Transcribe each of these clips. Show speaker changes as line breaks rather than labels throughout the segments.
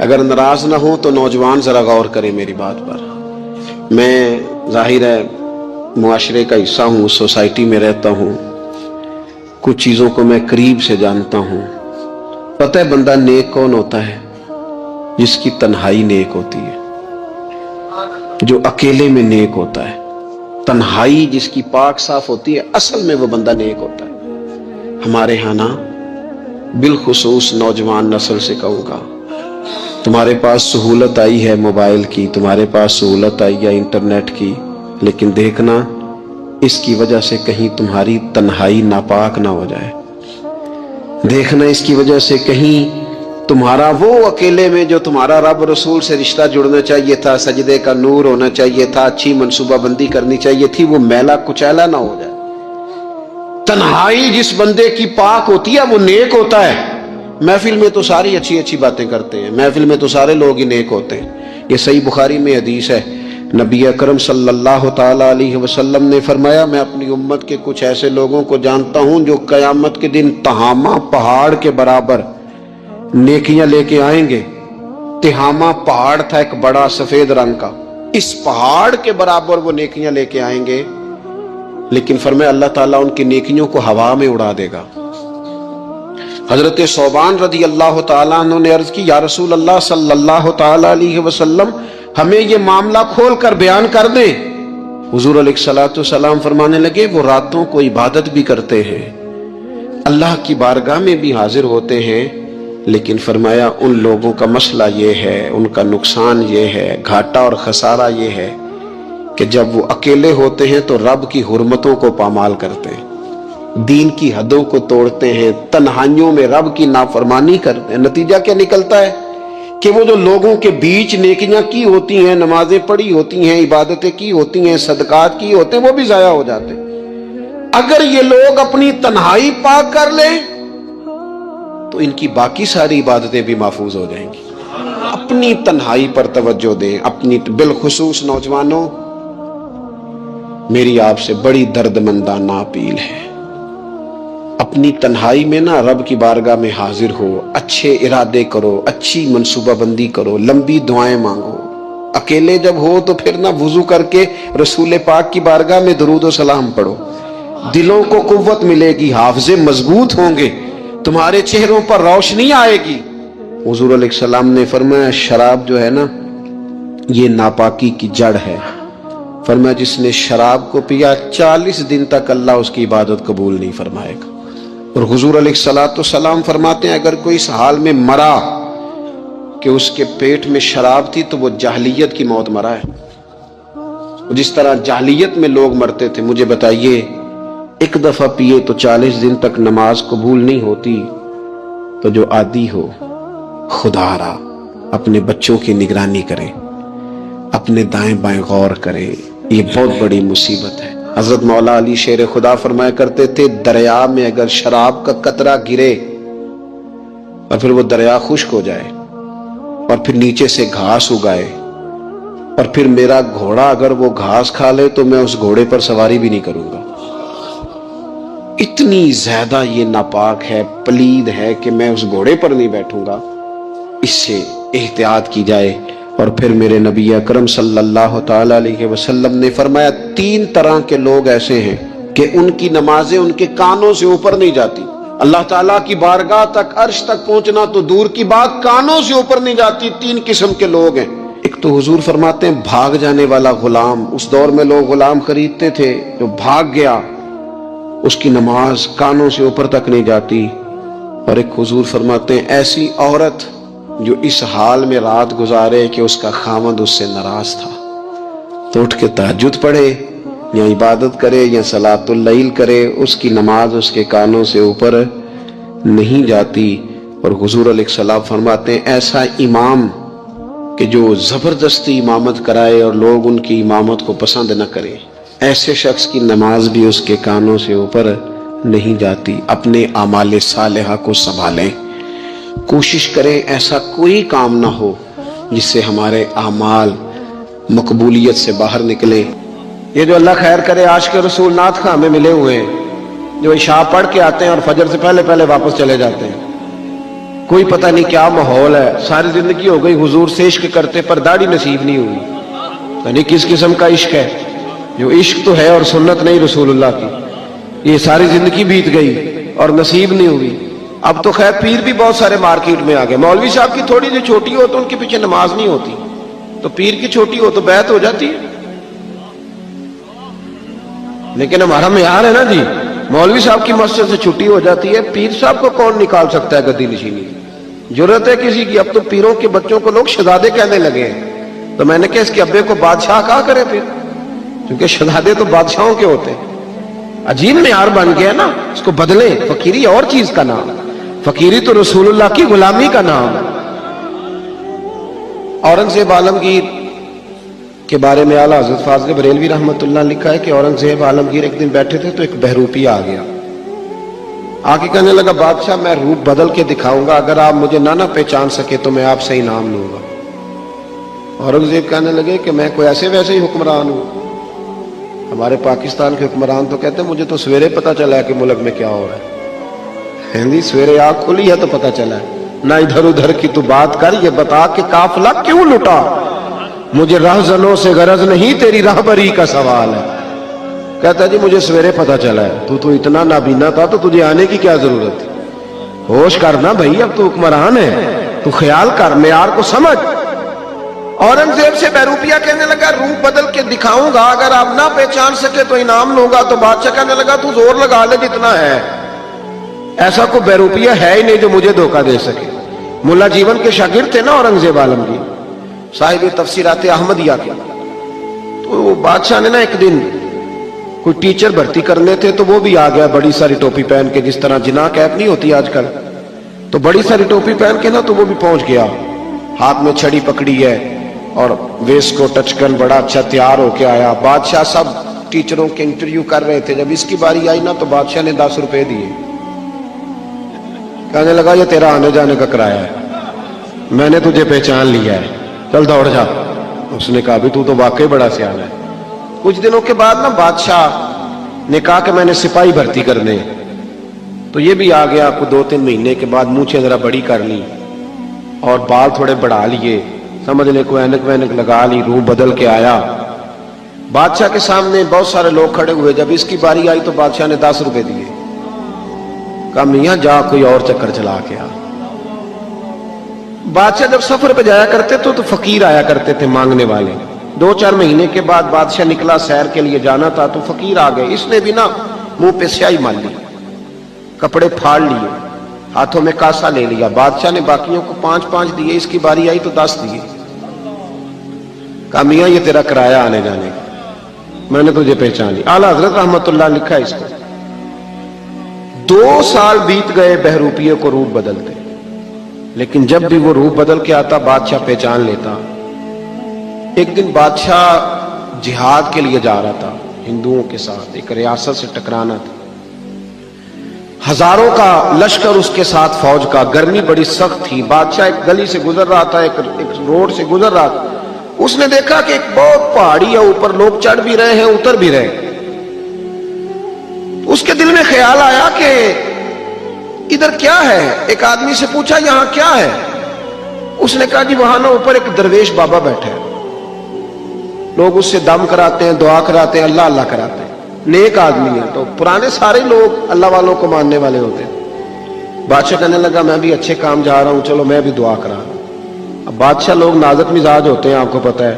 اگر ناراض نہ ہو تو نوجوان ذرا غور کریں میری بات پر. میں ظاہر ہے معاشرے کا حصہ ہوں، سوسائٹی میں رہتا ہوں، کچھ چیزوں کو میں قریب سے جانتا ہوں. پتہ ہے بندہ نیک کون ہوتا ہے؟ جس کی تنہائی نیک ہوتی ہے، جو اکیلے میں نیک ہوتا ہے. تنہائی جس کی پاک صاف ہوتی ہے، اصل میں وہ بندہ نیک ہوتا ہے. ہمارے ہاں نا بالخصوص نوجوان نسل سے کہوں گا، تمہارے پاس سہولت آئی ہے موبائل کی، تمہارے پاس سہولت آئی ہے انٹرنیٹ کی، لیکن دیکھنا اس کی وجہ سے کہیں تمہاری تنہائی ناپاک نہ ہو جائے. دیکھنا اس کی وجہ سے کہیں تمہارا وہ اکیلے میں جو تمہارا رب رسول سے رشتہ جڑنا چاہیے تھا، سجدے کا نور ہونا چاہیے تھا، اچھی منصوبہ بندی کرنی چاہیے تھی، وہ میلا کچیلا نہ ہو جائے. تنہائی جس بندے کی پاک ہوتی ہے وہ نیک ہوتا ہے. محفل میں تو ساری اچھی اچھی باتیں کرتے ہیں، محفل میں تو سارے لوگ ہی نیک ہوتے ہیں. یہ صحیح بخاری میں حدیث ہے، نبی اکرم صلی اللہ تعالی علیہ وسلم نے فرمایا، میں اپنی امت کے کچھ ایسے لوگوں کو جانتا ہوں جو قیامت کے دن تہامہ پہاڑ کے برابر نیکیاں لے کے آئیں گے. تہامہ پہاڑ تھا ایک بڑا سفید رنگ کا، اس پہاڑ کے برابر وہ نیکیاں لے کے آئیں گے، لیکن فرمایا اللہ تعالیٰ ان کی نیکیوں کو ہوا میں اڑا دے گا. حضرت ثوبان رضی اللہ تعالیٰ عنہ نے عرض کی، یا رسول اللہ صلی اللہ تعالیٰ علیہ وسلم ہمیں یہ معاملہ کھول کر بیان کر دیں. حضور علیہ الصلوۃ والسلام فرمانے لگے، وہ راتوں کو عبادت بھی کرتے ہیں، اللہ کی بارگاہ میں بھی حاضر ہوتے ہیں، لیکن فرمایا ان لوگوں کا مسئلہ یہ ہے، ان کا نقصان یہ ہے، گھاٹا اور خسارہ یہ ہے کہ جب وہ اکیلے ہوتے ہیں تو رب کی حرمتوں کو پامال کرتے ہیں، دین کی حدوں کو توڑتے ہیں، تنہائیوں میں رب کی نافرمانی کرتے ہیں. نتیجہ کیا نکلتا ہے کہ وہ جو لوگوں کے بیچ نیکیاں کی ہوتی ہیں، نمازیں پڑھی ہوتی ہیں، عبادتیں کی ہوتی ہیں، صدقات کی ہوتے ہیں، وہ بھی ضائع ہو جاتے ہیں. اگر یہ لوگ اپنی تنہائی پاک کر لیں تو ان کی باقی ساری عبادتیں بھی محفوظ ہو جائیں گی. اپنی تنہائی پر توجہ دیں. اپنی بالخصوص نوجوانوں، میری آپ سے بڑی درد مندانہ اپیل ہے، اپنی تنہائی میں نا رب کی بارگاہ میں حاضر ہو، اچھے ارادے کرو، اچھی منصوبہ بندی کرو، لمبی دعائیں مانگو. اکیلے جب ہو تو پھر نہ وضو کر کے رسول پاک کی بارگاہ میں درود و سلام پڑھو. دلوں کو قوت ملے گی، حافظے مضبوط ہوں گے، تمہارے چہروں پر روشنی آئے گی. حضور علیہ السلام نے فرمایا شراب جو ہے نا یہ ناپاکی کی جڑ ہے. فرمایا جس نے شراب کو پیا 40 دن تک اللہ اس کی عبادت قبول نہیں فرمائے گا. اور حضور علیہ السلام فرماتے ہیں اگر کوئی اس حال میں مرا کہ اس کے پیٹ میں شراب تھی تو وہ جاہلیت کی موت مرا ہے. جس طرح جاہلیت میں لوگ مرتے تھے، مجھے بتائیے ایک دفعہ پیے تو 40 دن تک نماز قبول نہیں ہوتی، تو جو عادی ہو خدا را اپنے بچوں کی نگرانی کرے، اپنے دائیں بائیں غور کرے، یہ بہت بڑی مصیبت ہے. حضرت مولا علی شیر خدا فرمایا کرتے تھے دریا میں اگر شراب کا قطرہ گرے اور پھر وہ دریا خشک ہو جائے اور پھر نیچے سے گھاس اگائے اور پھر میرا گھوڑا اگر وہ گھاس کھا لے تو میں اس گھوڑے پر سواری بھی نہیں کروں گا. اتنی زیادہ یہ ناپاک ہے، پلید ہے کہ میں اس گھوڑے پر نہیں بیٹھوں گا. اس سے احتیاط کی جائے. اور پھر میرے نبی اکرم صلی اللہ تعالی علیہ وسلم نے فرمایا 3 طرح کے لوگ ایسے ہیں کہ ان کی نمازیں ان کے کانوں سے اوپر نہیں جاتی. اللہ تعالیٰ کی بارگاہ تک، عرش تک پہنچنا تو دور کی بات، کانوں سے اوپر نہیں جاتی. 3 قسم کے لوگ ہیں. ایک تو حضور فرماتے ہیں بھاگ جانے والا غلام. اس دور میں لوگ غلام خریدتے تھے، جو بھاگ گیا اس کی نماز کانوں سے اوپر تک نہیں جاتی. اور ایک حضور فرماتے ہیں ایسی عورت جو اس حال میں رات گزارے کہ اس کا خاوند اس سے ناراض تھا، تو اٹھ کے تہجد پڑھے یا عبادت کرے یا صلاۃ اللیل کرے، اس کی نماز اس کے کانوں سے اوپر نہیں جاتی. اور حضور علیہ السلام فرماتے ہیں ایسا امام کہ جو زبردستی امامت کرائے اور لوگ ان کی امامت کو پسند نہ کریں، ایسے شخص کی نماز بھی اس کے کانوں سے اوپر نہیں جاتی. اپنے اعمال صالحہ کو سنبھالیں، کوشش کریں ایسا کوئی کام نہ ہو جس سے ہمارے اعمال مقبولیت سے باہر نکلیں. یہ جو اللہ خیر کرے عاشق رسول نعت خواں میں ملے ہوئے ہیں، جو عشاء پڑھ کے آتے ہیں اور فجر سے پہلے واپس چلے جاتے ہیں، کوئی پتہ نہیں کیا ماحول ہے، ساری زندگی ہو گئی حضور سے عشق کرتے پر داڑھی نصیب نہیں ہوئی، یعنی کس قسم کا عشق ہے جو عشق تو ہے اور سنت نہیں رسول اللہ کی، یہ ساری زندگی بیت گئی اور نصیب نہیں ہوئی۔ اب تو خیر پیر بھی بہت سارے مارکیٹ میں آ گئے، مولوی صاحب کی تھوڑی سی چھوٹی ہو تو ان کے پیچھے نماز نہیں ہوتی، تو پیر کی چھوٹی ہو تو بیعت ہو جاتی ہے۔ لیکن ہمارا معیار ہے نا جی، مولوی صاحب کی مسجد سے چھٹی ہو جاتی ہے، پیر صاحب کو کون نکال سکتا ہے گدی نشینی؟ ضرورت ہے کسی کی؟ اب تو پیروں کے بچوں کو لوگ شہزادے کہنے لگے ہیں، تو میں نے کہا اس کے ابے کو بادشاہ کہا کرے پھر، کیونکہ شہزادے تو بادشاہوں کے ہوتے ہیں۔ عجیب معیار بن گیا نا، اس کو بدلیں۔ فقیری اور چیز کا نام، فقیری تو رسول اللہ کی غلامی کا نام ہے۔ اورنگزیب عالمگیر کے بارے میں اعلیٰ حضرت فاضل بریلوی رحمۃ اللہ نے لکھا ہے کہ اورنگزیب عالمگیر ایک دن بیٹھے تھے تو ایک بہروپی آ گیا، آ کے کہنے لگا بادشاہ میں روپ بدل کے دکھاؤں گا، اگر آپ مجھے نہ پہچان سکے تو میں آپ سے انعام لوں گا۔ اورنگزیب کہنے لگے کہ میں کوئی ایسے ویسے ہی حکمران ہوں، ہمارے پاکستان کے حکمران تو کہتے ہیں مجھے تو سویرے پتا چلا ہے کہ ملک میں کیا ہو رہا ہے، ہندی سویرے آنکھ کھلی ہے تو پتا چلا ہے، نہ ادھر ادھر کی تو بات کر، یہ بتا کہ قافلہ کیوں لٹا، مجھے رہزنوں سے غرض نہیں تیری راہبری کا سوال ہے۔ کہتا ہے جی مجھے سویرے پتا چلا ہے، تو اتنا نابینا تھا تو تجھے آنے کی کیا ضرورت تھی؟ ہوش کرنا بھائی، اب تو حکمران ہے، تو خیال کر، معیار کو سمجھ۔ اورنگزیب سے بہروپیہ کہنے لگا روپ بدل کے دکھاؤں گا، اگر آپ نہ پہچان سکے تو انعام لوں گا۔ تو بادشاہ کہنے لگا تو زور لگا لے جتنا ہے، ایسا کوئی بہروپیہ ہے ہی نہیں جو مجھے دھوکہ دے سکے۔ ملا جیون کے شاگرد تھے نا اورنگزیب عالمگیر، صاحب تفسیرات احمدیہ کے، تو بادشاہ نے نا ایک دن کوئی ٹیچر بھرتی کرنے تھے، تو وہ بھی آ گیا بڑی ساری ٹوپی پہن کے، جس طرح جناح کیپ نہیں ہوتی آج کل، تو بڑی ساری ٹوپی پہن کے نا تو وہ بھی پہنچ گیا، ہاتھ میں چھڑی پکڑی ہے اور ویس کو ٹچکن بڑا اچھا تیار ہو کے آیا۔ بادشاہ سب ٹیچروں کے انٹرویو کر رہے تھے، جب اس کی باری آئی نا تو بادشاہ نے 10 روپے دیے، کہنے لگا یہ تیرا آنے جانے کا کرایہ ہے، میں نے تجھے پہچان لیا ہے، چل دوڑ جا۔ اس نے کہا بھی تو واقعی بڑا سیاح ہے۔ کچھ دنوں کے بعد نا بادشاہ نے کہا کہ میں نے سپاہی بھرتی کرنے، تو یہ بھی آ گیا، کو 2-3 مہینے کے بعد مونچھیں ذرا بڑی کر لی اور بال تھوڑے بڑھا لیے، سمجھ لے کوئی اینک وینک لگا لی، روح بدل کے آیا۔ بادشاہ کے سامنے بہت سارے لوگ کھڑے ہوئے، جب اس کی باری آئی تو بادشاہ نے 10 روپے دیے، کہا میاں جا کوئی اور چکر چلا کے آ۔ بادشاہ جب سفر پہ جایا کرتے تو فقیر آیا کرتے تھے مانگنے والے، 2-4 مہینے کے بعد بادشاہ نکلا سیر کے لیے جانا تھا تو فقیر آ گئے، اس نے بھی نا منہ پہ سیاہی مال لی، کپڑے پھاڑ لیے، ہاتھوں میں کاسا لے لیا۔ بادشاہ نے باقیوں کو 5-5 دیے، اس کی باری آئی تو 10 دیے، کہا میاں یہ تیرا کرایہ آنے جانے کا، میں نے تجھے پہچان لی۔ اعلیٰ حضرت رحمت اللہ لکھا ہے اس کو، 2 سال بیت گئے بہروپیے کو روپ بدلتے، لیکن جب بھی وہ روپ بدل کے آتا بادشاہ پہچان لیتا۔ ایک دن بادشاہ جہاد کے لیے جا رہا تھا ہندوؤں کے ساتھ، ایک ریاست سے ٹکرانا تھا، ہزاروں کا لشکر اس کے ساتھ فوج کا، گرمی بڑی سخت تھی، بادشاہ ایک گلی سے گزر رہا تھا، ایک روڈ سے گزر رہا تھا، اس نے دیکھا کہ ایک بہت پہاڑی ہے، اوپر لوگ چڑھ بھی رہے ہیں اتر بھی رہے ہیں۔ اس کے دل میں خیال آیا کہ ادھر کیا ہے، ایک آدمی سے پوچھا یہاں کیا ہے، اس نے کہا جی وہاں نا اوپر ایک درویش بابا بیٹھے ہیں، لوگ اس سے دم کراتے ہیں، دعا کراتے ہیں، اللہ اللہ کراتے ہیں، نیک آدمی ہے۔ تو پرانے سارے لوگ اللہ والوں کو ماننے والے ہوتے ہیں۔ بادشاہ کہنے لگا میں بھی اچھے کام جا رہا ہوں، چلو میں بھی دعا کرا رہا ہوں۔ اب بادشاہ لوگ نازک مزاج ہوتے ہیں، آپ کو پتہ ہے،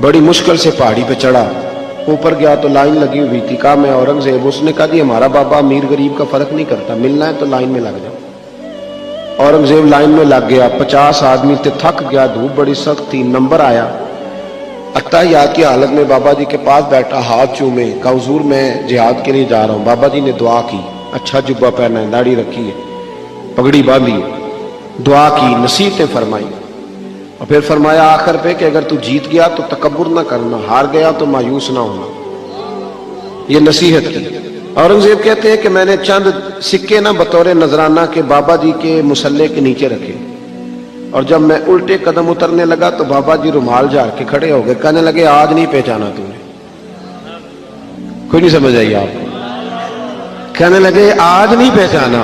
بڑی مشکل سے پہاڑی پہ چڑھا، اوپر گیا تو لائن لگی ہوئی تھی، کہا میں اورنگزیب، اس نے کہا جی ہمارا بابا امیر غریب کا فرق نہیں کرتا، ملنا ہے تو لائن میں لگ جاؤ۔ اورنگزیب لائن میں لگ گیا، 50 آدمی تھے، تھک گیا، دھوپ بڑی سخت تھی، نمبر آیا، اتحیات کی حالت میں بابا جی کے پاس بیٹھا، ہاتھ چومے، کہا حضور میں جہاد کے لیے جا رہا ہوں۔ بابا جی نے دعا کی، اچھا جبہ پہنا ہے، داڑھی رکھی ہے، پگڑی باندھی، دعا کی، نصیحتیں فرمائی، اور پھر فرمایا آخر پہ کہ اگر تو جیت گیا تو تکبر نہ کرنا، ہار گیا تو مایوس نہ ہونا، یہ نصیحت کی۔ اورنگزیب کہتے ہیں کہ میں نے چند سکے نہ بطور نذرانہ کے بابا جی کے مسلح کے نیچے رکھے، اور جب میں الٹے قدم اترنے لگا تو بابا جی رومال جھاڑ کے کھڑے ہو گئے، کہنے لگے آج نہیں پہچانا تو نے، کوئی نہیں سمجھ آئی آپ کو، کہنے لگے آج نہیں پہچانا،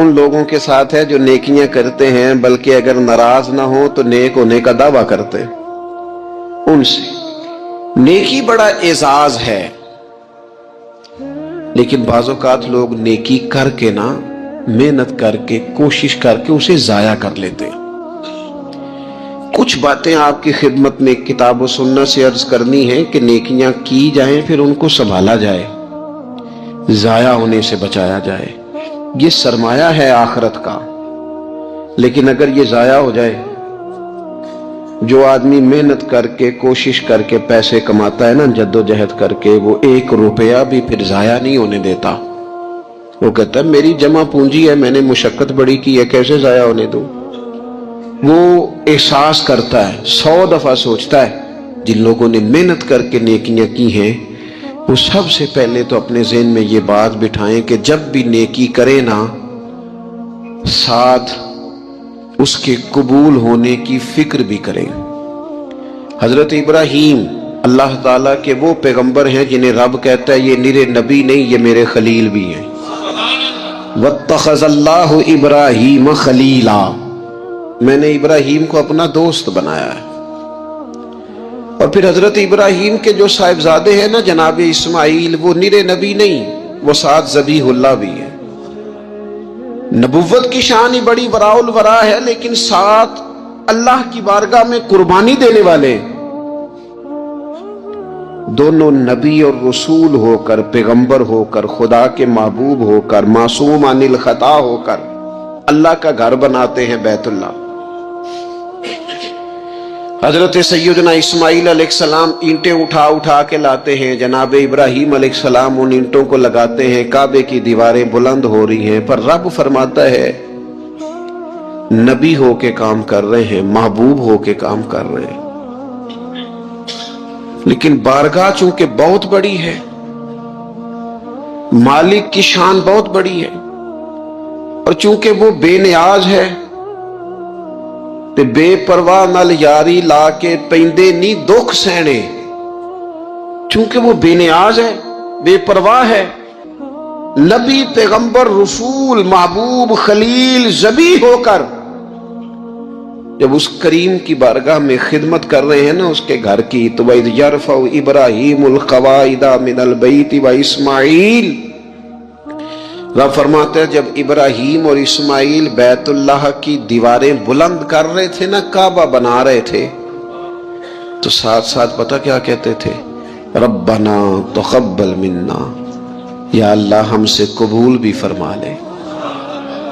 ان لوگوں کے ساتھ ہے جو نیکیاں کرتے ہیں بلکہ اگر ناراض نہ ہو تو نیک ہونے کا دعویٰ کرتے ہیں. ان سے نیکی بڑا اعزاز ہے، لیکن بعض اوقات لوگ نیکی کر کے نا، محنت کر کے، کوشش کر کے اسے ضائع کر لیتے ہیں. کچھ باتیں آپ کی خدمت میں کتاب و سنت سے عرض کرنی ہے کہ نیکیاں کی جائیں، پھر ان کو سنبھالا جائے، ضائع ہونے سے بچایا جائے. یہ سرمایہ ہے آخرت کا. لیکن اگر یہ ضائع ہو جائے، جو آدمی محنت کر کے، کوشش کر کے پیسے کماتا ہے نا، جد و جہد کر کے، وہ 1 روپیہ بھی پھر ضائع نہیں ہونے دیتا. وہ کہتا ہے میری جمع پونجی ہے، میں نے مشقت بڑی کی ہے، کیسے ضائع ہونے دوں. وہ احساس کرتا ہے، 100 دفعہ سوچتا ہے. جن لوگوں نے محنت کر کے نیکیاں کی ہیں، وہ سب سے پہلے تو اپنے ذہن میں یہ بات بٹھائیں کہ جب بھی نیکی کرے نا، ساتھ اس کے قبول ہونے کی فکر بھی کریں. حضرت ابراہیم اللہ تعالیٰ کے وہ پیغمبر ہیں جنہیں رب کہتا ہے یہ نرے نبی نہیں، یہ میرے خلیل بھی ہیں. وَاتَّخَذَ اللَّهُ إِبْرَاهِيمَ خَلِيلًا، میں نے ابراہیم کو اپنا دوست بنایا ہے. اور پھر حضرت ابراہیم کے جو صاحبزادے ہیں نا جناب اسماعیل، وہ نرے نبی نہیں، وہ ساتھ ذبیح اللہ بھی ہے. نبوت کی شان ہی بڑی وراء الورا ہے، لیکن ساتھ اللہ کی بارگاہ میں قربانی دینے والے. دونوں نبی اور رسول ہو کر، پیغمبر ہو کر، خدا کے محبوب ہو کر، معصوم عن الخطا ہو کر اللہ کا گھر بناتے ہیں بیت اللہ. حضرت سیدنا اسماعیل علیہ السلام اینٹیں اٹھا اٹھا کے لاتے ہیں، جناب ابراہیم علیہ السلام ان اینٹوں کو لگاتے ہیں، کعبے کی دیواریں بلند ہو رہی ہیں. پر رب فرماتا ہے نبی ہو کے کام کر رہے ہیں، محبوب ہو کے کام کر رہے ہیں. لیکن بارگاہ چونکہ بہت بڑی ہے، مالک کی شان بہت بڑی ہے، اور چونکہ وہ بے نیاز ہے تے بے پرواہ نال یاری لا کے پیندے نی دکھ سہنے. چونکہ وہ بے نیاز ہے، بے پرواہ ہے، نبی، پیغمبر، رسول، محبوب، خلیل، ذبیح ہو کر جب اس کریم کی بارگاہ میں خدمت کر رہے ہیں نا اس کے گھر کی، تو وَإِذْ يَرْفَعُ إِبْرَاهِيمُ الْقَوَاعِدَ مِنَ الْبَيْتِ وَإِسْمَاعِيلُ، رب فرماتا ہے جب ابراہیم اور اسماعیل بیت اللہ کی دیواریں بلند کر رہے تھے نا، کعبہ بنا رہے تھے، تو ساتھ ساتھ پتہ کیا کہتے تھے؟ ربنا تقبل منا، یا اللہ ہم سے قبول بھی فرما لے.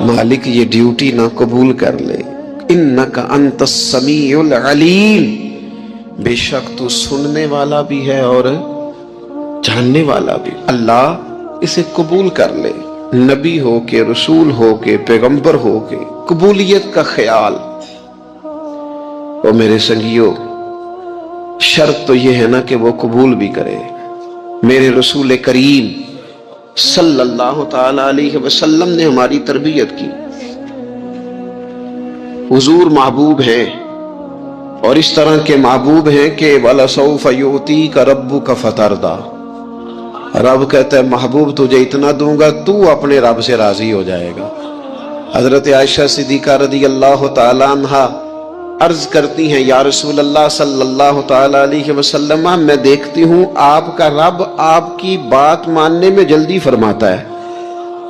مالک یہ ڈیوٹی نہ قبول کر لے. انک انت السمیع العلیم، بے شک تو سننے والا بھی ہے اور جاننے والا بھی. اللہ اسے قبول کر لے، نبی ہو کے، رسول ہو کے، پیغمبر ہو کے، قبولیت کا خیال. اور میرے سنگیو، شرط تو یہ ہے نا کہ وہ قبول بھی کرے. میرے رسول کریم صلی اللہ تعالی علیہ وسلم نے ہماری تربیت کی. حضور محبوب ہیں، اور اس طرح کے محبوب ہیں کہ وَلَسَوْفَ يُؤْتِيكَ رَبُّكَ فَتَرْضَىٰ، رب کہتا ہے محبوب تجھے اتنا دوں گا تو اپنے رب سے راضی ہو جائے گا. حضرت عائشہ صدیقہ رضی اللہ تعالی عنہا عرض کرتی ہیں یا رسول اللہ صلی اللہ تعالی علیہ وسلم، میں دیکھتی ہوں آپ کا رب آپ کی بات ماننے میں جلدی فرماتا ہے،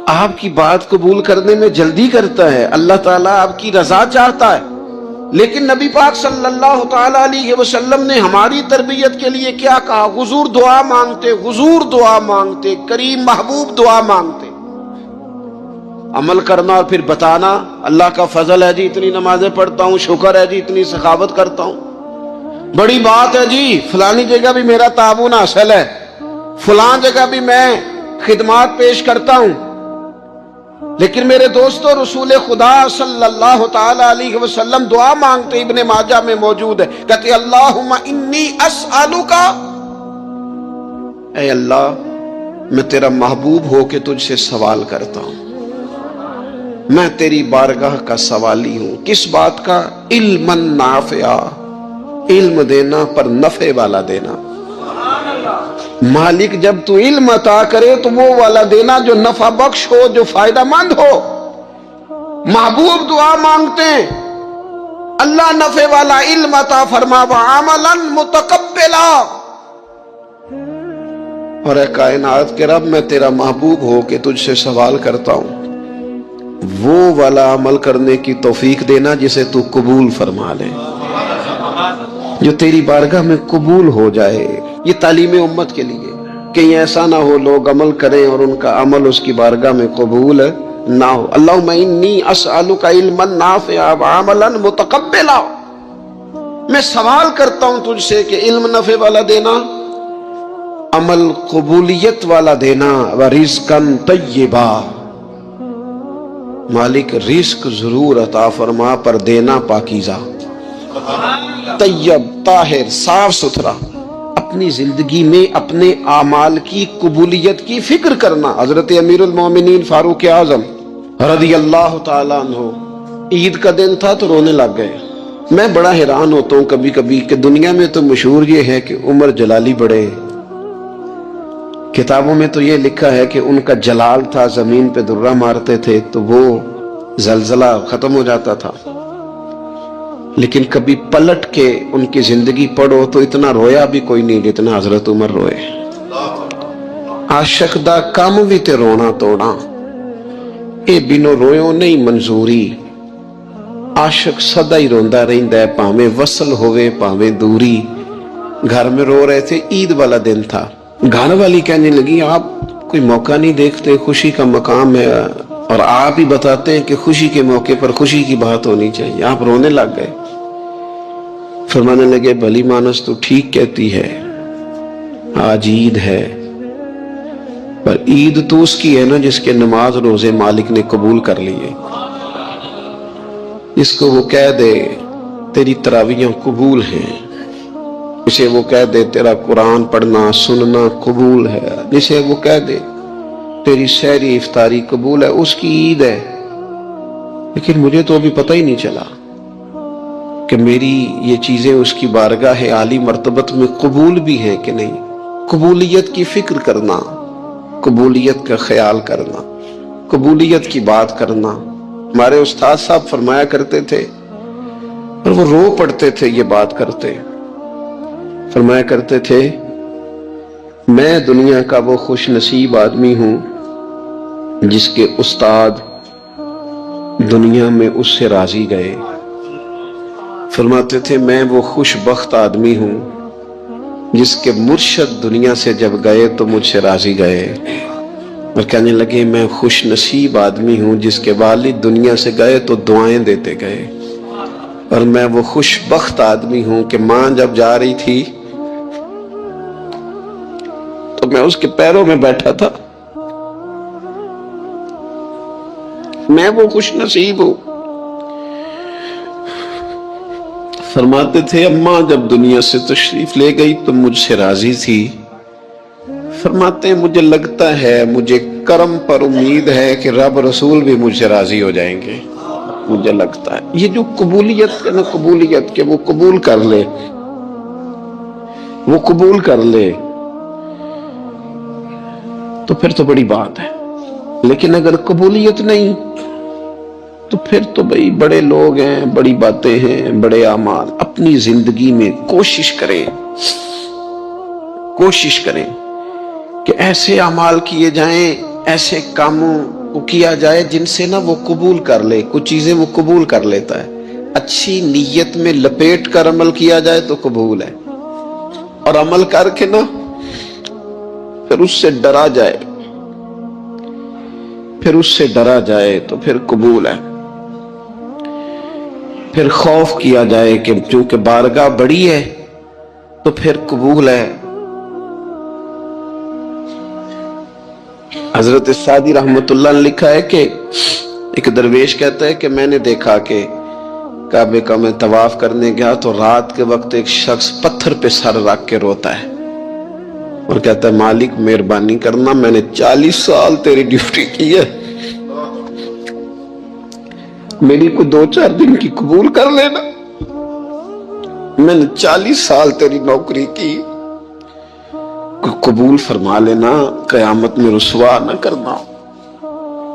آپ کی بات قبول کرنے میں جلدی کرتا ہے، اللہ تعالیٰ آپ کی رضا چاہتا ہے. لیکن نبی پاک صلی اللہ تعالی علیہ وسلم نے ہماری تربیت کے لیے کیا کہا؟ حضور دعا مانگتے، حضور دعا مانگتے، کریم محبوب دعا مانگتے. عمل کرنا اور پھر بتانا اللہ کا فضل ہے جی، اتنی نمازیں پڑھتا ہوں، شکر ہے جی، اتنی سخاوت کرتا ہوں، بڑی بات ہے جی، فلانی جگہ بھی میرا تعاون حاصل ہے، فلان جگہ بھی میں خدمات پیش کرتا ہوں. لیکن میرے دوستو، رسول خدا صلی اللہ تعالی علیہ وسلم دعا مانگتے، ابن ماجہ میں موجود ہے، کہتے اللہم انی اسألک، اے اللہ میں تیرا محبوب ہو کے تجھ سے سوال کرتا ہوں، میں تیری بارگاہ کا سوالی ہوں. کس بات کا؟ علما نافعا، علم دینا پر نفع والا دینا. مالک جب تو علم عطا کرے تو وہ والا دینا جو نفع بخش ہو، جو فائدہ مند ہو. محبوب دعا مانگتے ہیں اللہ نفع والا علم عطا فرما وعملا متقبلا، اور اے کائنات کے رب میں تیرا محبوب ہو کے تجھ سے سوال کرتا ہوں وہ والا عمل کرنے کی توفیق دینا جسے تو قبول فرما لے، جو تیری بارگاہ میں قبول ہو جائے۔ یہ تعلیم امت کے لیے، کہیں ایسا نہ ہو لوگ عمل کریں اور ان کا عمل اس کی بارگاہ میں قبول نہ ہو۔ اللہم انی اسألک علما نافعا وعملا متقبلا، میں سوال کرتا ہوں تجھ سے کہ علم نفع والا دینا، عمل قبولیت والا دینا، ورزقا طیبا، مالک رزق ضرور عطا فرما پر دینا پاکیزہ، طیب طاہر صاف ستھرا، اپنی زندگی میں اپنے اعمال کی قبولیت کی فکر کرنا۔ حضرت امیر المومنین فاروق اعظم رضی اللہ تعالیٰ عنہ عید کا دن تھا تو رونے لگ گئے۔ میں بڑا حیران ہوتا ہوں کبھی کبھی کہ دنیا میں تو مشہور یہ ہے کہ عمر جلالی بڑے، کتابوں میں تو یہ لکھا ہے کہ ان کا جلال تھا، زمین پہ درہ مارتے تھے تو وہ زلزلہ ختم ہو جاتا تھا، لیکن کبھی پلٹ کے ان کی زندگی پڑھو تو اتنا رویا بھی کوئی نہیں جتنا حضرت عمر روئے۔ عاشق دا کام بھی تے رونا توڑا، اے بینو رویوں نہیں منظوری، عاشق سدا ہی روندا رہندا ہے پاویں وصل ہوئے پاویں دوری۔ گھر میں رو رہے تھے، عید والا دن تھا، گھر والی کہنے لگی آپ کوئی موقع نہیں دیکھتے، خوشی کا مقام ہے اور آپ ہی بتاتے ہیں کہ خوشی کے موقع پر خوشی کی بات ہونی چاہیے، آپ رونے لگ گئے۔ فرمانے لگے بھلی مانس تو ٹھیک کہتی ہے، آج عید ہے، پر عید تو اس کی ہے نا جس کے نماز روزے مالک نے قبول کر لیے، جس کو وہ کہہ دے تیری تراویحیں قبول ہیں، جسے وہ کہہ دے تیرا قرآن پڑھنا سننا قبول ہے، جسے وہ کہہ دے تیری سحری افطاری قبول ہے، اس کی عید ہے۔ لیکن مجھے تو ابھی پتہ ہی نہیں چلا کہ میری یہ چیزیں اس کی بارگاہ عالی مرتبت میں قبول بھی ہیں کہ نہیں۔ قبولیت کی فکر کرنا، قبولیت کا خیال کرنا، قبولیت کی بات کرنا۔ ہمارے استاد صاحب فرمایا کرتے تھے اور وہ رو پڑتے تھے یہ بات کرتے، فرمایا کرتے تھے میں دنیا کا وہ خوش نصیب آدمی ہوں جس کے استاد دنیا میں اس سے راضی گئے۔ فرماتے تھے میں وہ خوش بخت آدمی ہوں جس کے مرشد دنیا سے جب گئے تو مجھ سے راضی گئے، اور کہنے لگے میں خوش نصیب آدمی ہوں جس کے والد دنیا سے گئے تو دعائیں دیتے گئے، اور میں وہ خوش بخت آدمی ہوں کہ ماں جب جا رہی تھی تو میں اس کے پیروں میں بیٹھا تھا، میں وہ خوش نصیب ہوں۔ فرماتے تھے اماں جب دنیا سے تشریف لے گئی تو مجھ سے راضی تھی، فرماتے ہیں مجھے لگتا ہے، مجھے کرم پر امید ہے کہ رب رسول بھی مجھ سے راضی ہو جائیں گے، مجھے لگتا ہے یہ جو قبولیت ہے نا، قبولیت کہ وہ قبول کر لے، وہ قبول کر لے تو پھر تو بڑی بات ہے۔ لیکن اگر قبولیت نہیں تو پھر تو بھئی بڑے لوگ ہیں، بڑی باتیں ہیں، بڑے اعمال۔ اپنی زندگی میں کوشش کریں کہ ایسے اعمال کیے جائیں، ایسے کاموں کو کیا جائے جن سے نا وہ قبول کر لے، کچھ چیزیں وہ قبول کر لیتا ہے۔ اچھی نیت میں لپیٹ کر عمل کیا جائے تو قبول ہے، اور عمل کر کے نا پھر اس سے ڈرا جائے، پھر اس سے ڈرا جائے تو پھر قبول ہے، پھر خوف کیا جائے کہ چونکہ بارگاہ بڑی ہے تو پھر قبول ہے۔ حضرت سعدی رحمت اللہ نے لکھا ہے کہ ایک درویش کہتا ہے کہ میں نے دیکھا کہ کعبے کا میں طواف کرنے گیا تو رات کے وقت ایک شخص پتھر پہ سر رکھ کے روتا ہے اور کہتا ہے مالک مہربانی کرنا، میں نے 40 سال تیری ڈیوٹی کی ہے، میری کو 2-4 دن کی قبول کر لینا، میں نے 40 سال تیری نوکری کی، قبول فرما لینا، قیامت میں رسوا نہ کرنا۔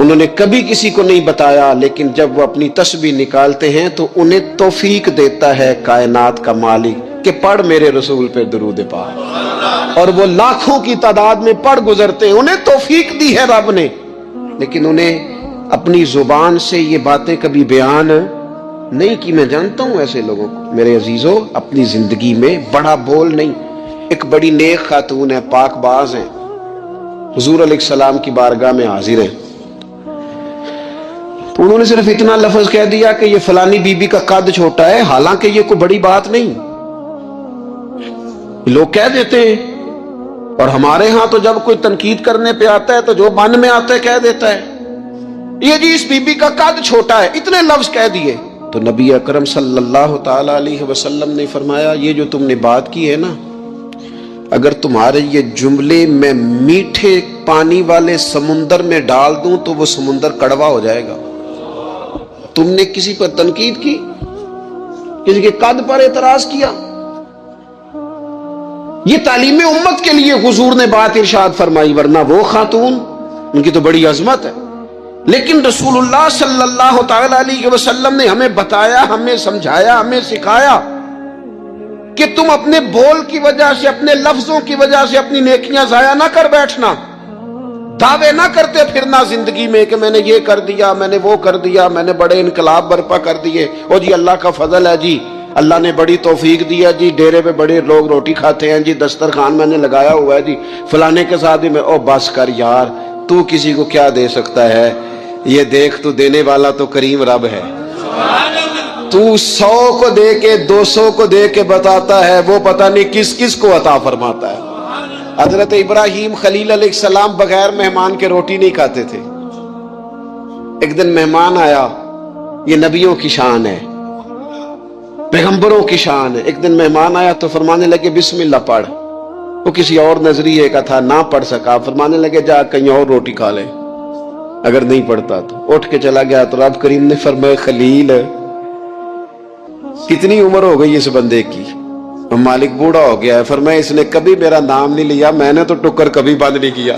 انہوں نے کبھی کسی کو نہیں بتایا، لیکن جب وہ اپنی تسبیح نکالتے ہیں تو انہیں توفیق دیتا ہے کائنات کا مالک کہ پڑھ میرے رسول پہ درود پاک، اور وہ لاکھوں کی تعداد میں پڑھ گزرتے ہیں، انہیں توفیق دی ہے رب نے، لیکن انہیں اپنی زبان سے یہ باتیں کبھی بیان نہیں کی۔ میں جانتا ہوں ایسے لوگوں کو میرے عزیزوں، اپنی زندگی میں بڑا بول نہیں۔ ایک بڑی نیک خاتون ہے، پاک باز ہیں، حضور علیہ السلام کی بارگاہ میں حاضر ہیں، تو انہوں نے صرف اتنا لفظ کہہ دیا کہ یہ فلانی بی بی کا قد چھوٹا ہے، حالانکہ یہ کوئی بڑی بات نہیں، لوگ کہہ دیتے ہیں۔ اور ہمارے ہاں تو جب کوئی تنقید کرنے پہ آتا ہے تو جو من میں آتا ہے کہہ دیتا ہے، یہ جی اس بی بی کا قد چھوٹا ہے، اتنے لفظ کہہ دیے۔ تو نبی اکرم صلی اللہ تعالی علیہ وسلم نے فرمایا، یہ جو تم نے بات کی ہے نا، اگر تمہارے یہ جملے میں میٹھے پانی والے سمندر میں ڈال دوں تو وہ سمندر کڑوا ہو جائے گا۔ تم نے کسی پر تنقید کی، کسی کے قد پر اعتراض کیا، یہ تعلیم امت کے لیے حضور نے بات ارشاد فرمائی، ورنہ وہ خاتون ان کی تو بڑی عظمت ہے، لیکن رسول اللہ صلی اللہ تعالی علیہ وسلم نے ہمیں بتایا، ہمیں سمجھایا، ہمیں سکھایا کہ تم اپنے بول کی وجہ سے، اپنے لفظوں کی وجہ سے اپنی نیکیاں ضائع نہ کر بیٹھنا، دعوے نہ کرتے پھرنا زندگی میں کہ میں نے یہ کر دیا، میں نے وہ کر دیا، میں نے بڑے انقلاب برپا کر دیے، او جی اللہ کا فضل ہے جی، اللہ نے بڑی توفیق دیا جی، ڈیرے پہ بڑے لوگ روٹی کھاتے ہیں جی، دسترخوان میں نے لگایا ہوا ہے جی، فلانے کے ساتھ بھی میں، او بس کر یار، تو کسی کو کیا دے سکتا ہے، یہ دیکھ تو دینے والا تو کریم رب ہے، تو 100 کو دے کے 200 کو دے کے بتاتا ہے، وہ پتہ نہیں کس کس کو عطا فرماتا ہے۔ حضرت ابراہیم خلیل علیہ السلام بغیر مہمان کے روٹی نہیں کھاتے تھے۔ ایک دن مہمان آیا، یہ نبیوں کی شان ہے، پیغمبروں کی شان ہے۔ ایک دن مہمان آیا تو فرمانے لگے بسم اللہ پڑھ، وہ کسی اور نظریے کا تھا، نہ پڑھ سکا، فرمانے لگے جا کہیں اور روٹی کھا لے، اگر نہیں پڑھتا تو اٹھ کے چلا گیا۔ تو رب کریم نے فرمایا خلیل کتنی عمر ہو گئی اس بندے کی، مالک بوڑھا ہو گیا ہے، فرمایا اس نے کبھی میرا نام نہیں لیا، میں نے تو ٹکر کبھی بند نہیں کیا،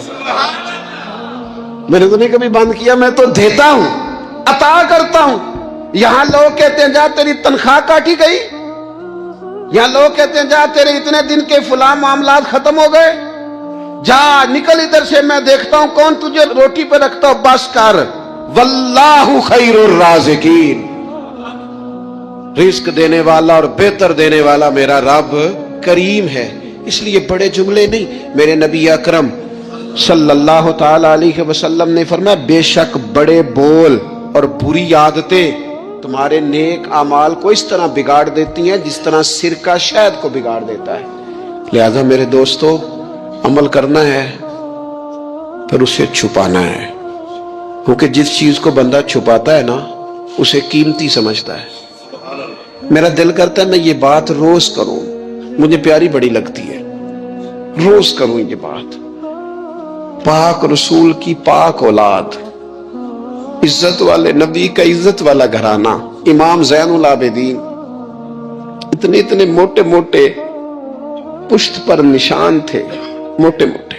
میں نے تو نہیں کبھی بند کیا، میں تو دیتا ہوں، عطا کرتا ہوں۔ یہاں لوگ کہتے ہیں جا تیری تنخواہ کاٹی گئی، یہاں لوگ کہتے ہیں جا تیرے اتنے دن کے فلاں معاملات ختم ہو گئے، جا نکل ادھر سے، میں دیکھتا ہوں کون تجھے روٹی پہ رکھتا ہو، بس کر، واللہ خیر الرازقین، رزق دینے والا اور بہتر دینے والا میرا رب کریم ہے۔ اس لیے بڑے جملے نہیں، میرے نبی اکرم صلی اللہ تعالی علیہ وسلم نے فرمایا بے شک بڑے بول اور بری عادتیں تمہارے نیک اعمال کو اس طرح بگاڑ دیتی ہیں جس طرح سرکہ شہد کو بگاڑ دیتا ہے۔ لہذا میرے دوستو، عمل کرنا ہے پھر اسے چھپانا ہے، کیونکہ جس چیز کو بندہ چھپاتا ہے نا اسے قیمتی سمجھتا ہے۔ میرا دل کرتا ہے میں یہ بات روز کروں، مجھے پیاری بڑی لگتی ہے، روز کروں یہ بات۔ پاک رسول کی پاک اولاد، عزت والے نبی کا عزت والا گھرانہ، امام زین العابدین، اتنے اتنے موٹے موٹے پشت پر نشان تھے، موٹے موٹے،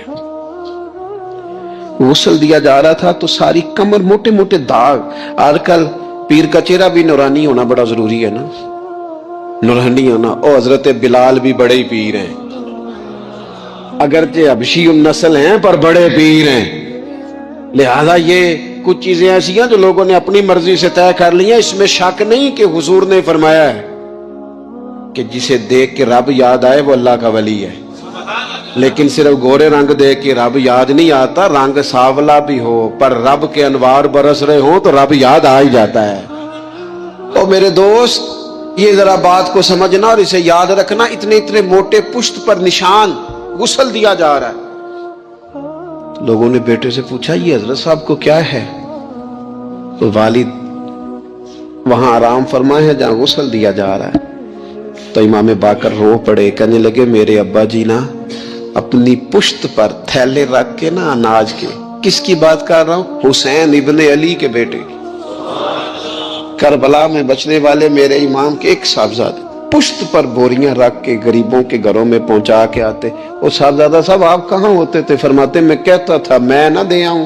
غسل دیا جا رہا تھا تو ساری کمر موٹے موٹے داغ۔ آج کل پیر کا چہرہ بھی نورانی ہونا بڑا ضروری ہے نا، نورانی ہونا۔ او حضرت بلال بھی بڑے پیر ہیں، اگرچہ حبشی النسل ہیں پر بڑے پیر ہیں۔ لہذا یہ کچھ چیزیں ایسی ہیں جو لوگوں نے اپنی مرضی سے طے کر لی ہیں، اس میں شک نہیں کہ حضور نے فرمایا ہے کہ جسے دیکھ کے رب یاد آئے وہ اللہ کا ولی ہے، لیکن صرف گورے رنگ دیکھ کے رب یاد نہیں آتا، رنگ سانولا بھی ہو پر رب کے انوار برس رہے ہوں تو رب یاد آ ہی جاتا ہے۔ تو میرے دوست یہ ذرا بات کو سمجھنا اور اسے یاد رکھنا، اتنے اتنے موٹے پشت پر نشان، غسل دیا جا رہا ہے۔ لوگوں نے بیٹے سے پوچھا یہ حضرت صاحب کو کیا ہے؟ تو والد وہاں آرام فرمائے ہیں جہاں غسل دیا جا رہا ہے۔ تو امام باقر رو پڑے، کہنے لگے میرے ابا جی نا اپنی پشت پر تھیلے رکھ کے نا اناج کے، کس کی بات کر رہا ہوں؟ حسین ابن علی کے بیٹے کی، کربلا میں بچنے والے میرے امام کے ایک صاحبزادے، پشت پر بوریاں رکھ کے غریبوں کے گھروں میں پہنچا کے آتے۔ وہ صاحبزادہ صاحب آپ کہاں ہوتے تھے؟ فرماتے میں کہتا تھا میں نہ دے آؤں،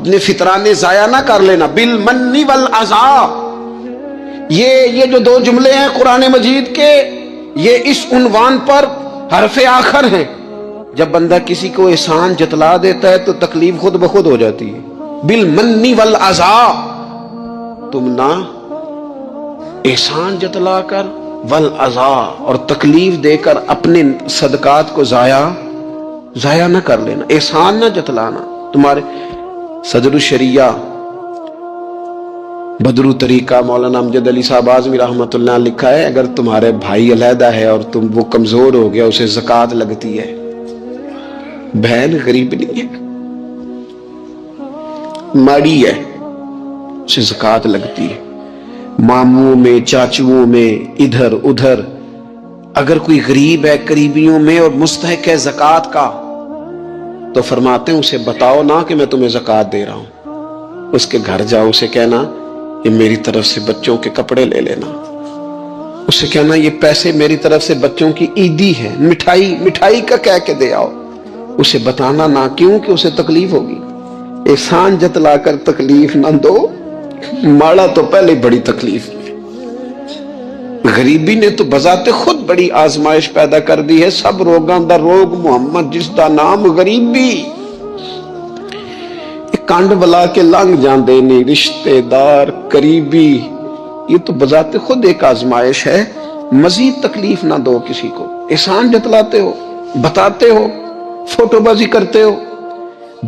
اپنے فطرانے ضائع نہ کر لینا. بالمن والعذا، یہ جو دو جملے ہیں قرآن مجید کے، یہ اس عنوان پر حرف آخر ہیں. جب بندہ کسی کو احسان جتلا دیتا ہے تو تکلیف خود بخود ہو جاتی ہے. بالمن والعذا، تم نہ احسان جتلا کر، والعذا اور تکلیف دے کر اپنے صدقات کو ضائع نہ کر لینا، احسان نہ جتلانا. تمہارے صدر الشریعہ بدرو طریقہ مولانا امجد علی صاحب اعظمی رحمۃ اللہ نے لکھا ہے، اگر تمہارے بھائی علیحدہ ہے اور وہ کمزور ہو گیا، اسے زکوٰۃ لگتی ہے. بہن غریب نہیں ہے، ماڑی ہے، اسے زکوٰۃ لگتی ہے. ماموں میں، چاچوؤں میں، ادھر ادھر اگر کوئی غریب ہے قریبیوں میں اور مستحق ہے زکوٰۃ کا، تو فرماتے ہیں اسے بتاؤ نہ کہ میں تمہیں زکوٰۃ دے رہا ہوں. اس کے گھر جاؤ، اسے کہنا یہ میری طرف سے بچوں کے کپڑے لے لینا. اسے کہنا یہ پیسے میری طرف سے بچوں کی عیدی ہے، مٹھائی کا کہہ کے دے آؤ. اسے بتانا نہ، کیوں کہ اسے تکلیف ہوگی. احسان جتلا کر تکلیف نہ دو، ماڑا تو پہلے بڑی تکلیف ہے. غریبی نے تو بذات خود بڑی آزمائش پیدا کر دی ہے. سب روگاں دا روگ محمد جس دا نام غریبی. کنڈ بلا کے لنگ جاندے نے رشتے دار قریبی، یہ تو بذات خود ایک آزمائش ہے. مزید تکلیف نہ دو کسی کو. احسان جتلاتے ہو، بتاتے ہو، فوٹو بازی کرتے ہو،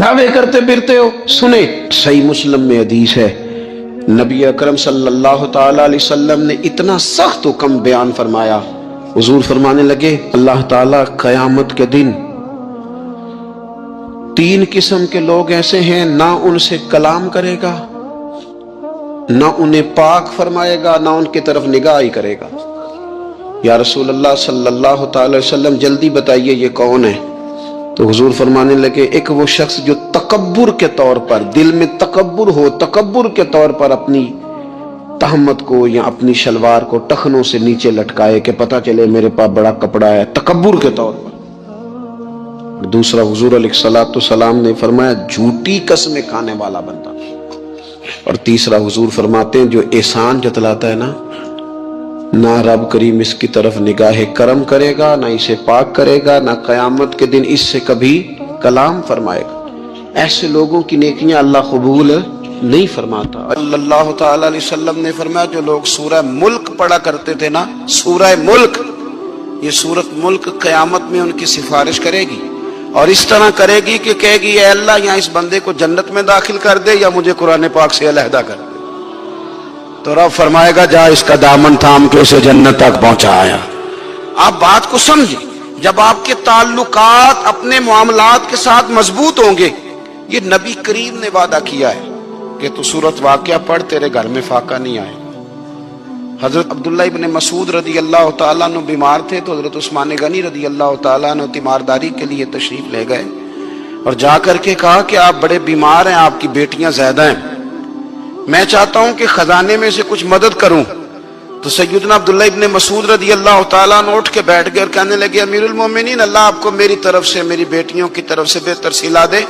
دعوے کرتے پھرتے ہو. سنیں، صحیح مسلم میں حدیث ہے، نبی اکرم صلی اللہ تعالی علیہ وسلم نے اتنا سخت حکم بیان فرمایا. حضور فرمانے لگے اللہ تعالی قیامت کے دن 3 قسم کے لوگ ایسے ہیں، نہ ان سے کلام کرے گا، نہ انہیں پاک فرمائے گا، نہ ان کی طرف نگاہ ہی کرے گا. یا رسول اللہ صلی اللہ تعالی وسلم جلدی بتائیے یہ کون ہے؟ تو حضور فرمانے لگے ایک وہ شخص جو تکبر کے طور پر، دل میں تکبر ہو، تکبر کے طور پر اپنی تہمت کو یا اپنی شلوار کو ٹخنوں سے نیچے لٹکائے کہ پتہ چلے میرے پاس بڑا کپڑا ہے، تکبر کے طور پر. دوسرا حضور علیہ الصلوۃ والسلام نے فرمایا جھوٹی قسمیں کھانے والا بندہ. اور تیسرا حضور فرماتے ہیں جو احسان جتلاتا ہے نا، نہ رب کریم اس کی طرف نگاہ کرم کرے گا، نہ اسے پاک کرے گا، نہ قیامت کے دن اس سے کبھی کلام فرمائے گا. ایسے لوگوں کی نیکیاں اللہ قبول نہیں فرماتا. صلی اللہ تعالی علیہ وسلم نے فرمایا جو لوگ سورہ ملک پڑھا کرتے تھے نا، سورہ ملک، یہ سورت ملک قیامت میں ان کی سفارش کرے گی، اور اس طرح کرے گی کہ کہے گی اے اللہ یہاں اس بندے کو جنت میں داخل کر دے یا مجھے قرآن پاک سے علیحدہ کر دے. تو رب فرمائے گا جا اس کا دامن تھام کے اسے جنت تک پہنچایا. آپ بات کو سمجھیں، جب آپ کے تعلقات اپنے معاملات کے ساتھ مضبوط ہوں گے، یہ نبی کریم نے وعدہ کیا ہے کہ تو سورت واقعہ پڑھ تیرے گھر میں فاقہ نہیں آئے. حضرت عبداللہ ابن مسعود رضی اللہ تعالیٰ عنہ بیمار تھے تو حضرت عثمان غنی رضی اللہ تعالیٰ عنہ تیمارداری کے لیے تشریف لے گئے اور جا کر کے کہا کہ آپ بڑے بیمار ہیں، آپ کی بیٹیاں زیادہ ہیں، میں چاہتا ہوں کہ خزانے میں سے کچھ مدد کروں. تو سیدنا عبداللہ ابن مسعود رضی اللہ تعالیٰ عنہ اٹھ کے بیٹھ گئے اور کہنے لگے امیر المومنین، اللہ آپ کو میری طرف سے، میری بیٹیوں کی طرف سے بہتر صلہ دے.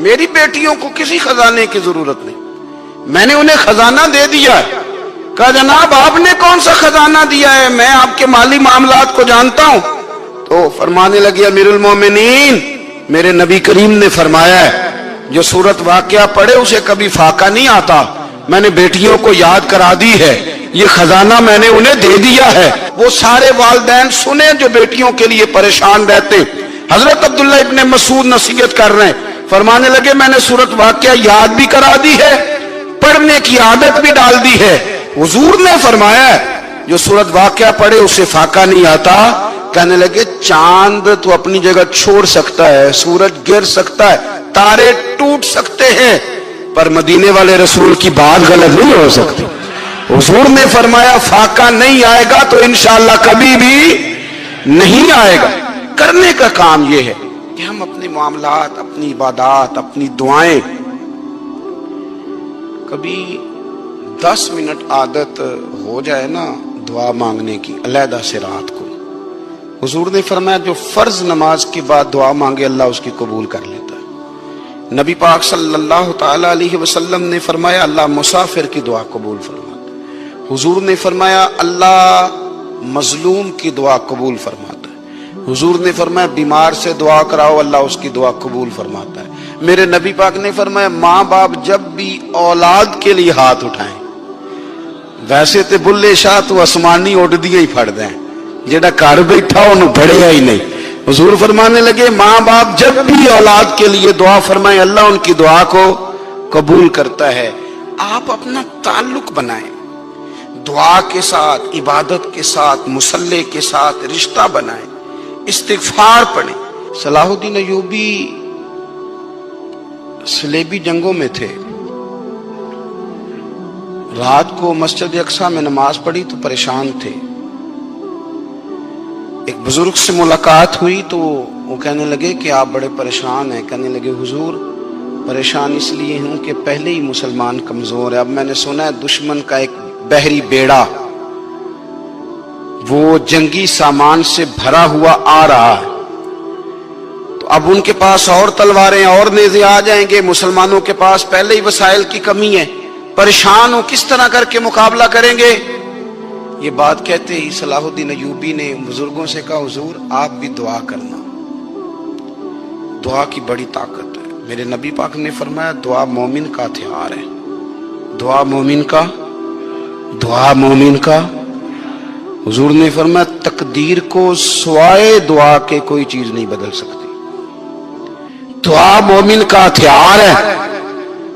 میری بیٹیوں کو کسی خزانے کی ضرورت نہیں، میں نے انہیں خزانہ دے دیا ہے. کہا جناب آپ نے کون سا خزانہ دیا ہے، میں آپ کے مالی معاملات کو جانتا ہوں. تو فرمانے لگے امیر المومنین میرے نبی کریم نے فرمایا ہے جو سورت واقعہ پڑھے اسے کبھی فاقہ نہیں آتا. میں نے بیٹیوں کو یاد کرا دی ہے، یہ خزانہ میں نے انہیں دے دیا ہے. وہ سارے والدین سنیں جو بیٹیوں کے لیے پریشان رہتے. حضرت عبداللہ ابن مسعود نصیحت کر رہے ہیں، فرمانے لگے میں نے سورت واقعہ یاد بھی کرا دی ہے، پڑھنے کی عادت بھی ڈال دی ہے. حضور نے فرمایا ہے جو سورت واقعہ پڑھے اسے فاقہ نہیں آتا. کہنے لگے چاند تو اپنی جگہ چھوڑ سکتا ہے، سورج گر سکتا ہے، تارے ٹوٹ سکتے ہیں، پر مدینے والے رسول کی بات غلط نہیں ہو سکتی. حضور نے فرمایا فاقہ نہیں آئے گا تو انشاءاللہ کبھی بھی نہیں آئے گا. کرنے کا کام یہ ہے کہ ہم اپنے معاملات، اپنی عبادات، اپنی دعائیں کبھی 10 منٹ عادت ہو جائے نا دعا مانگنے کی علیحدہ سے رات کو. حضور نے فرمایا جو فرض نماز کے بعد دعا مانگے اللہ اس کی قبول کر لیتا ہے. نبی پاک صلی اللہ تعالی علیہ وسلم نے فرمایا اللہ مسافر کی دعا قبول فرماتا ہے۔ حضور نے فرمایا اللہ مظلوم کی دعا قبول فرماتا ہے۔ حضور نے فرمایا بیمار سے دعا کراؤ اللہ اس کی دعا قبول فرماتا ہے۔ میرے نبی پاک نے فرمایا ماں باپ جب بھی اولاد کے لیے ہاتھ اٹھائیں، ویسے تے بلے شاہ تو آسمانی اڈ دیا ہی پھڑ دیں، جڑا گھر بیٹھا انہوں پڑھیا ہی نہیں۔ حضور فرمانے لگے ماں باپ جب بھی اولاد کے لیے دعا فرمائیں اللہ ان کی دعا کو قبول کرتا ہے۔ آپ اپنا تعلق بنائیں دعا کے ساتھ، عبادت کے ساتھ، مصلی کے ساتھ رشتہ بنائیں، استغفار پڑھیں۔ صلاح الدین ایوبی صلیبی جنگوں میں تھے، رات کو مسجد اقصی میں نماز پڑھی تو پریشان تھے۔ ایک بزرگ سے ملاقات ہوئی تو وہ کہنے لگے کہ آپ بڑے پریشان ہیں۔ کہنے لگے حضور پریشان اس لیے ہوں کہ پہلے ہی مسلمان کمزور ہے، اب میں نے سنا ہے دشمن کا ایک بحری بیڑا وہ جنگی سامان سے بھرا ہوا آ رہا ہے، تو اب ان کے پاس اور تلواریں اور نیزے آ جائیں گے، مسلمانوں کے پاس پہلے ہی وسائل کی کمی ہے، پریشان ہو کس طرح کر کے مقابلہ کریں گے۔ یہ بات کہتے ہی صلاح الدین ایوبی نے بزرگوں سے کہا حضور آپ بھی دعا کرنا، دعا کی بڑی طاقت ہے۔ میرے نبی پاک نے فرمایا دعا مومن کا ہتھیار ہے، دعا مومن کا۔ حضور نے فرمایا تقدیر کو سوائے دعا کے کوئی چیز نہیں بدل سکتی، دعا مومن کا ہتھیار ہے،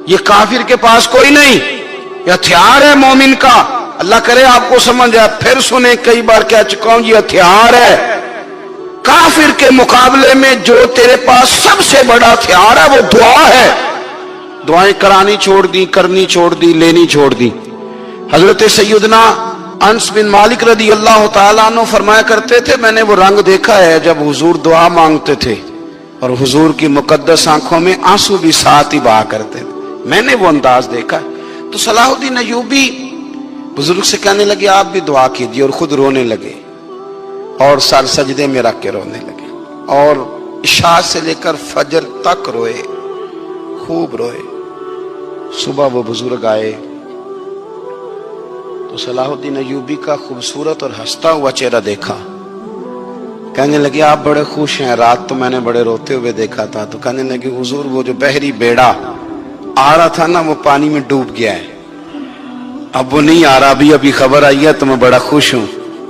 یہ کافر کے پاس کوئی نہیں، یہ ہتھیار ہے مومن کا۔ اللہ کرے آپ کو سمجھ آئے، پھر سنیں، کئی بار کہہ چکا ہوں یہ ہتھیار ہے۔ کافر کے مقابلے میں جو تیرے پاس سب سے بڑا ہتھیار ہے وہ دعا ہے۔ دعائیں کرانی چھوڑ دی، کرنی چھوڑ دی، لینی چھوڑ دی۔ حضرت سیدنا انس بن مالک رضی اللہ تعالیٰ عنہ فرمایا کرتے تھے میں نے وہ رنگ دیکھا ہے جب حضور دعا مانگتے تھے اور حضور کی مقدس آنکھوں میں آنسو بھی ساتھ ہی بہا کرتے تھے، میں نے وہ انداز دیکھا ہے۔ تو صلاح الدین ایوبی بزرگ سے کہنے لگے آپ بھی دعا کیجیے، اور خود رونے لگے اور سر سجدے میں رکھ کے رونے لگے، اور عشاء سے لے کر فجر تک روئے، خوب روئے۔ صبح وہ بزرگ آئے تو صلاح الدین ایوبی کا خوبصورت اور ہنستا ہوا چہرہ دیکھا، کہنے لگے آپ بڑے خوش ہیں، رات تو میں نے بڑے روتے ہوئے دیکھا تھا۔ تو کہنے لگے حضور وہ جو بحری بیڑا آ رہا تھا نا وہ پانی میں ڈوب گیا ہے، اب وہ نہیں آ رہا، ابھی خبر آئی ہے تو میں بڑا خوش ہوں۔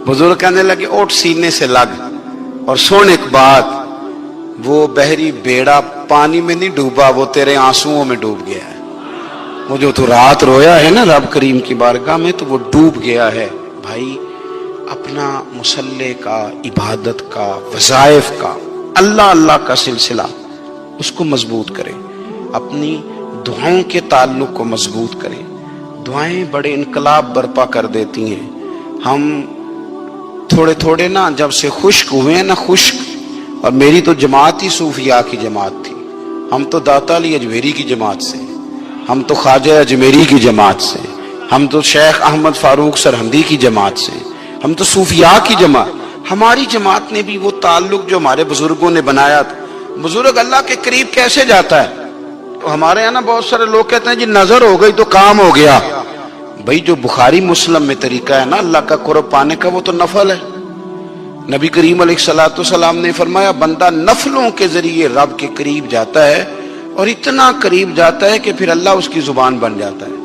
بزرگ کہنے لگے اوٹ سینے سے لگ اور سن ایک بات، وہ بحری بیڑا پانی میں نہیں ڈوبا، وہ تیرے آنسوؤں میں ڈوب گیا ہے۔ وہ جو تو رات رویا ہے نا رب کریم کی بارگاہ میں تو وہ ڈوب گیا ہے۔ بھائی اپنا مصلی کا، عبادت کا، وظائف کا، اللہ اللہ کا سلسلہ اس کو مضبوط کریں، اپنی دعاؤں کے تعلق کو مضبوط کریں۔ دعائیں بڑے انقلاب برپا کر دیتی ہیں۔ ہم تھوڑے تھوڑے نا جب سے خشک ہوئے ہیں نا، خشک، اور میری تو جماعت ہی صوفیاء کی جماعت تھی، ہم تو داتا علی اجمیری کی جماعت سے، ہم تو خواجہ اجمیری کی جماعت سے، ہم تو شیخ احمد فاروق سرہندی کی جماعت سے، ہم تو صوفیاء کی جماعت۔ ہماری جماعت نے بھی وہ تعلق جو ہمارے بزرگوں نے بنایا تھا۔ بزرگ اللہ کے قریب کیسے جاتا ہے؟ تو ہمارے یہاں نا بہت سارے لوگ کہتے ہیں جی نظر ہو گئی تو کام ہو گیا۔ بھائی جو بخاری مسلم میں طریقہ ہے نا اللہ کا قرب پانے کا وہ تو نفل ہے۔ نبی کریم علیہ الصلوۃ والسلام نے فرمایا بندہ نفلوں کے ذریعے رب کے قریب جاتا ہے، اور اتنا قریب جاتا ہے کہ پھر اللہ اس کی زبان بن جاتا ہے،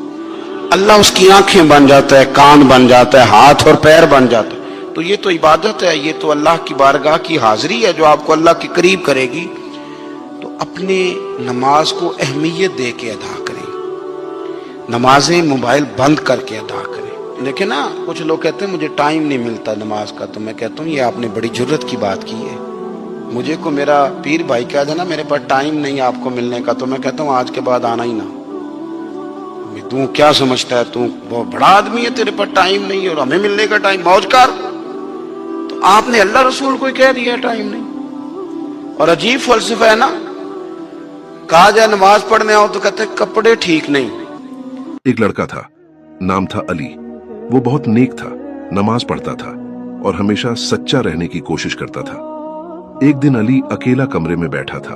اللہ اس کی آنکھیں بن جاتا ہے، کان بن جاتا ہے، ہاتھ اور پیر بن جاتا ہے۔ تو یہ تو عبادت ہے، یہ تو اللہ کی بارگاہ کی حاضری ہے جو آپ کو اللہ کے قریب کرے گی۔ تو اپنے نماز کو اہمیت دے کے ادا کریں، نمازیں موبائل بند کر کے ادا کریں۔ لیکن نا کچھ لوگ کہتے ہیں مجھے ٹائم نہیں ملتا نماز کا، تو میں کہتا ہوں یہ آپ نے بڑی جرت کی بات کی ہے۔ مجھے کو میرا پیر بھائی کہا تھا نا میرے پاس ٹائم نہیں آپ کو ملنے کا، تو میں کہتا ہوں آج کے بعد آنا ہی نہ۔ تو کیا سمجھتا ہے، تو بہت بڑا آدمی ہے، تیرے پاس ٹائم نہیں ہے اور ہمیں ملنے کا ٹائم، موج کر۔ تو آپ نے اللہ رسول کو کہہ دیا ٹائم نہیں۔ اور عجیب فلسفہ ہے نا، کہا جائے نماز پڑھنے آؤ تو کہتے کپڑے ٹھیک نہیں۔
ایک لڑکا تھا، نام تھا علی۔ وہ بہت نیک تھا، نماز پڑھتا تھا اور ہمیشہ سچا رہنے کی کوشش کرتا تھا۔ ایک دن علی اکیلا کمرے میں بیٹھا تھا۔